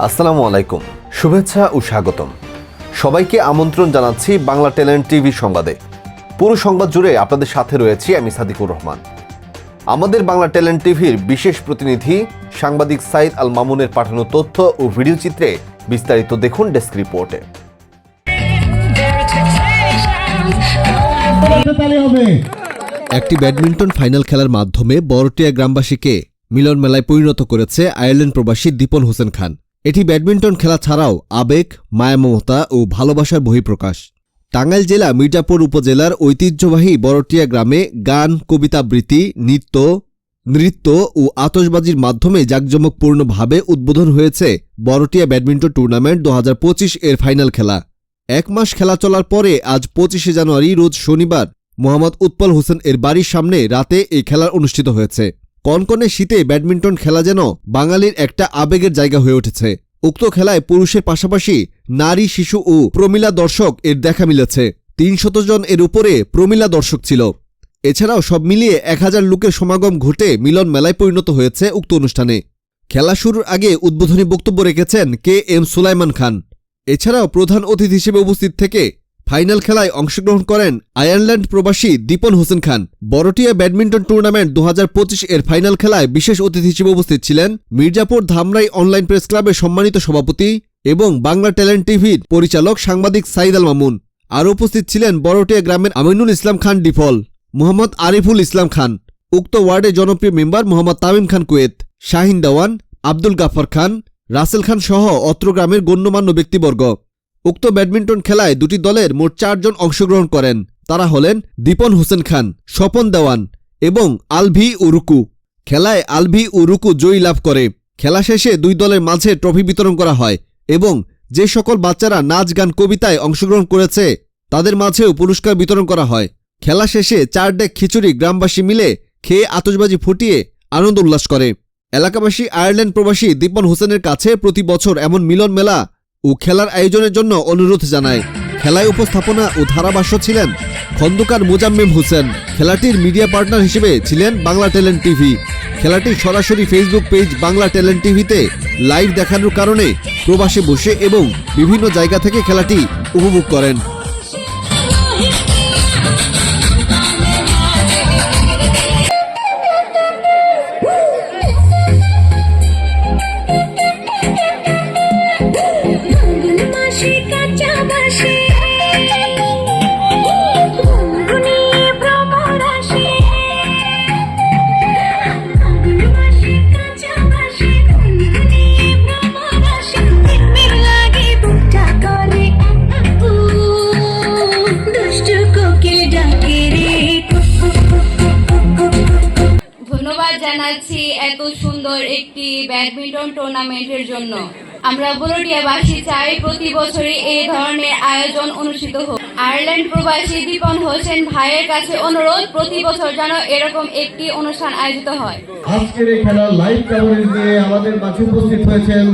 আসসালামু আলাইকুম, শুভেচ্ছা ও স্বাগতম। সবাইকে আমন্ত্রণ জানাচ্ছি বাংলা ট্যালেন্ট টিভি সংবাদে। পুরো সংবাদ জুড়ে আপনাদের সাথে রয়েছি আমি সাদিকুর রহমান। আমাদের বাংলা ট্যালেন্ট টিভির বিশেষ প্রতিনিধি সাংবাদিক সাইদ আল মামুনের পাঠানো তথ্য ও ভিডিও চিত্রে বিস্তারিত দেখুন ডেস্ক রিপোর্টে। একটি ব্যাডমিন্টন ফাইনাল খেলার মাধ্যমে বড়টিয়া গ্রামবাসীকে মিলন মেলায় পরিণত করেছে আয়ারল্যান্ড প্রবাসী দীপন হোসেন খান। এটি ব্যাডমিন্টন খেলা ছাড়াও আবেগ, মায়া মমতা ও ভালোবাসার বহিঃপ্রকাশ। টাঙ্গাইল জেলা মির্জাপুর উপজেলার ঐতিহ্যবাহী বড়টিয়া গ্রামে গান, কবিতা আবৃত্তি, নৃত্য ও আতশবাজির মাধ্যমে জাঁকজমকপূর্ণভাবে উদ্বোধন হয়েছে বড়টিয়া ব্যাডমিন্টন টুর্নামেন্ট 2025 এর ফাইনাল খেলা। এক মাস খেলা চলার পরে আজ 25শে জানুয়ারি রোজ শনিবার মোহাম্মদ উৎপল হোসেন এর বাড়ির সামনে রাতে এই খেলা অনুষ্ঠিত হয়েছে। কনকনে শীতে ব্যাডমিন্টন খেলা যেন বাঙালির একটা আবেগের জায়গা হয়ে উঠেছে। উক্ত খেলায় পুরুষের পাশাপাশি নারী, শিশু ও প্রমিলা দর্শক এর দেখা মিলেছে। 300 জন এর উপরে প্রমিলা দর্শক ছিল। এছাড়াও সব মিলিয়ে 1000 লোকের সমাগম ঘটে মিলন মেলায় পরিণত হয়েছে উক্ত অনুষ্ঠানে। খেলা শুরুর আগে উদ্বোধনী বক্তব্য রেখেছেন KM সুলাইমান খান। এছাড়াও প্রধান অতিথি হিসেবে উপস্থিত থেকে ফাইনাল খেলায় অংশগ্রহণ করেন আয়ারল্যান্ড প্রবাসী দীপন হোসেন খান। বড়টিয়া ব্যাডমিন্টন টুর্নামেন্ট 2025 এর ফাইনাল খেলায় বিশেষ অতিথি হিসেবে উপস্থিত ছিলেন মির্জাপুর ধামরাই অনলাইন প্রেস ক্লাবের সম্মানিত সভাপতি এবং বাংলা ট্যালেন্ট টিভির পরিচালক সাংবাদিক সাইদ আল মামুন। আরও উপস্থিত ছিলেন বড়টিয়া গ্রামের আমিনুল ইসলাম খান ডিফল, মোহাম্মদ আরিফুল ইসলাম খান, উক্ত ওয়ার্ডের জনপ্রিয় মেম্বার মোহাম্মদ তামিম খান কুয়েত, শাহিন দেওয়ান, আব্দুল গাফফার খান, রাসেল খান সহ অত্র গ্রামের গণ্যমান্য ব্যক্তিবর্গ। উক্ত ব্যাডমিন্টন খেলায় দুটি দলের মোট 4 জন অংশগ্রহণ করেন। তারা হলেন দীপন হোসেন খান, স্বপন দেওয়ান এবং আলভি উরুকু। খেলায় আলভি উরুকু জয়ী লাভ করে। খেলা শেষে দুই দলের মাঝে ট্রফি বিতরণ করা হয় এবং যে সকল বাচ্চারা নাচ, গান, কবিতায় অংশগ্রহণ করেছে তাদের মাঝেও পুরস্কার বিতরণ করা হয়। খেলা শেষে 4 ডেক খিচুড়ি গ্রামবাসী মিলে খেয়ে আতশবাজি ফুটিয়ে আনন্দ উল্লাস করে। এলাকাবাসী আয়ারল্যান্ড প্রবাসী দীপন হোসেনের কাছে প্রতি বছর এমন মিলন মেলা ও খেলার আয়োজনের জন্য অনুরোধ জানায়। খেলায় উপস্থাপনা ও ধারাভাষ্য ছিলেন খন্দকার মোজাম্মেম হোসেন। খেলাটির মিডিয়া পার্টনার হিসেবে ছিলেন বাংলা ট্যালেন্ট টিভি। খেলাটি সরাসরি ফেসবুক পেজ বাংলা ট্যালেন্ট টিভিতে লাইভ দেখানোর কারণে প্রবাসে বসে এবং বিভিন্ন জায়গা থেকে খেলাটি উপভোগ করেন। জানাচ্ছি এত সুন্দর একটি ব্যাডমিন্টন টুর্নামেন্টের জন্য। আমরা বড়টিয়াবাসী চাই প্রতি বছরই এই ধরনের আয়োজন অনুষ্ঠিত হোক। আয়ারল্যান্ড প্রবাসী দীপন হোসেন ভাইয়ের কাছে অনুরোধ, প্রতি বছর যেন এরকম একটি অনুষ্ঠান আয়োজিত হয়। আজকের এই খেলার লাইভ কভারেজ নিয়ে আমাদের মাঝে উপস্থিত হয়েছেন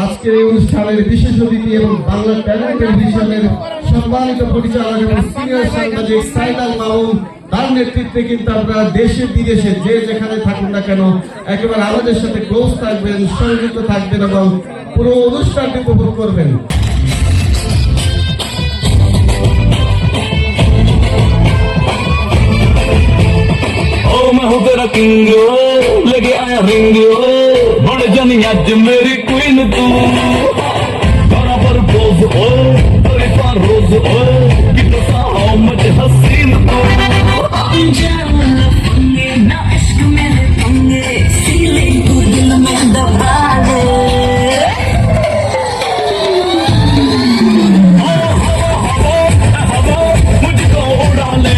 আজকের এই অনুষ্ঠানের বিশেষ অতিথি এবং বাংলা ট্যালেন্ট টেলিভিশনের সম্মানিত পরিচালক এবং সিনিয়র সাংবাদিক সাইদ আল মামুন। তার নেতৃত্বে কিন্তু আপনারা দেশে বিদেশে যে যেখানে থাকুন না কেন একেবারে আমাদের সাথে ক্লোজ থাকবেন, সংযুক্ত থাকবেন এবং পুরো অনুষ্ঠানটি উপভোগ করবেন। मैं हूँ तेरा किंग, लेके आया रिंग, बड़ जानी आज मेरी क्वीन तू। बराबर पोज हो, परिवार रोज हो, कितना सा हो मुझे हसीन तू। ना इश्क में पंगे, फीलिंग तू दिल में दबा ले। मुझको उड़ा ले।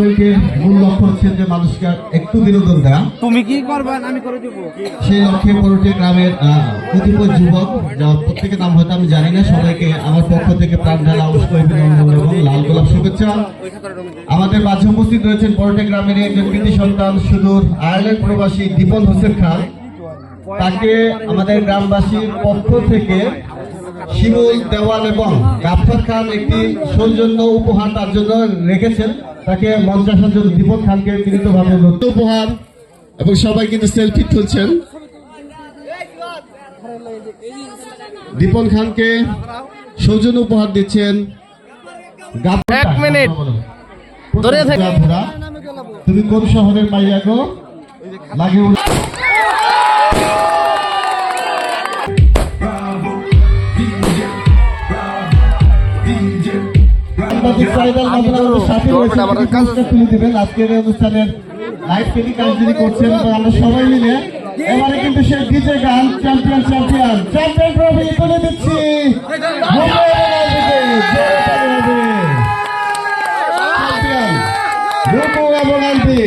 টুর্নামেন্টের মূল লক্ষ্য হচ্ছে যে মানুষকে একটু বিনোদন দেওয়া। তুমি কি করবা আমি করে দেব। সেই লক্ষ্যে বড়টিয়া গ্রামের কতিপয় যুবক, যার প্রত্যেকের নাম হয়তো আমি জানি না, সবাইকে আমার পক্ষ থেকে প্রাণ ঢালা উষ্ণ অভিনন্দন এবং লাল গোলাপ শুভেচ্ছা। আমাদের মাঝে উপস্থিত রয়েছেন বড়টিয়া গ্রামের একজন কৃতি সন্তান সুদূর আয়ারল্যান্ড প্রবাসী দীপন হোসেন খান। তাকে আমাদের গ্রামবাসীর পক্ষ থেকে শিমুল, দেওয়াল এবং গাফফার খান একটি সৌজন্য উপহার তার জন্য রেখেছেন। তাকে মঞ্চে আসার জন্য দীপক খানকে বিনীতভাবে অনুরোধ। উপহার এবং সবাই কিন্তু সেলফি তুলছেন। দীপন খানকে সৌজন্য উপহার দিচ্ছেন গাফফার খান। 1 মিনিট ধরে থেকে। গাফফারা, তুমি কোন শহরের মাইয়া গো? লাগে আজকের অনুষ্ঠানের লাইভ টেলিকাস্ট যিনি করছেন এবং আমরা সবাই মিলে এবারে কিন্তু সেই ডিজে গান চ্যাম্পিয়ন চ্যাম্পিয়ন চ্যাম্পিয়ন ট্রফি তুলে দিচ্ছি রূপু এবং আলপি।